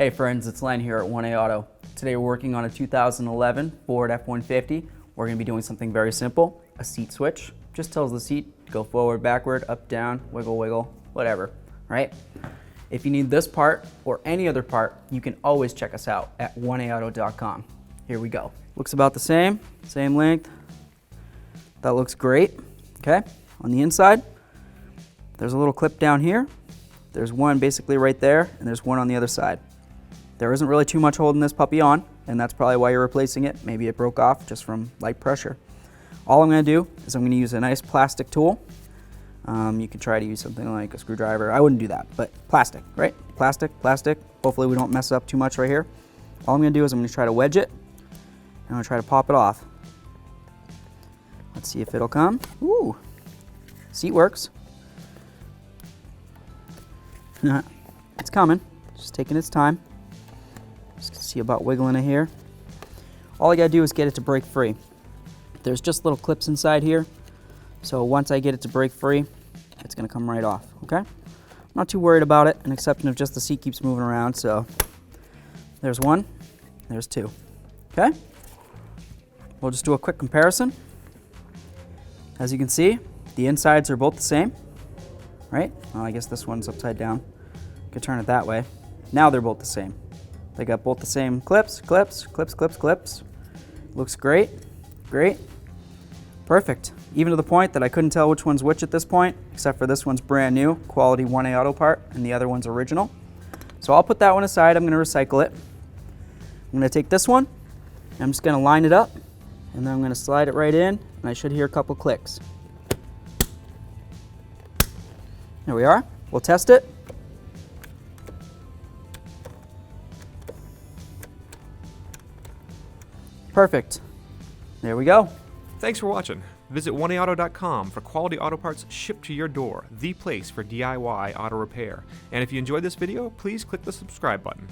Hey friends, it's Len here at 1A Auto. Today we're working on a 2011 Ford F-150. We're going to be doing something very simple, a seat switch. Just tells the seat to go forward, backward, up, down, wiggle, wiggle, whatever, right? If you need this part or any other part, you can always check us out at 1aauto.com. Here we go. Looks about the same length. That looks great, okay? On the inside, there's a little clip down here. There's one basically right there, and there's one on the other side. There isn't really too much holding this puppy on, and that's probably why you're replacing it. Maybe it broke off just from light pressure. All I'm going to do is I'm going to use a nice plastic tool. You could try to use something like a screwdriver. I wouldn't do that, but plastic, right? Plastic. Hopefully we don't mess up too much right here. All I'm going to do is I'm going to try to wedge it, and I'm going to try to pop it off. Let's see if it'll come. Ooh, seat works. It's coming, just taking its time. Just see about wiggling it here. All I gotta do is get it to break free. There's just little clips inside here, so once I get it to break free, it's gonna come right off, okay? I'm not too worried about it, an exception of just the seat keeps moving around, so there's one, there's two, okay? We'll just do a quick comparison. As you can see, the insides are both the same, right? Well, I guess this one's upside down. Could turn it that way. Now they're both the same. They got both the same clips. Looks great, perfect. Even to the point that I couldn't tell which one's which at this point, except for this one's brand new, quality 1A Auto part, and the other one's original. So I'll put that one aside, I'm gonna recycle it. I'm gonna take this one, and I'm just gonna line it up, and then I'm gonna slide it right in, and I should hear a couple clicks. There we are, we'll test it. Perfect. There we go. Thanks for watching. Visit 1aauto.com for quality auto parts shipped to your door, the place for DIY auto repair. And if you enjoyed this video, please click the subscribe button.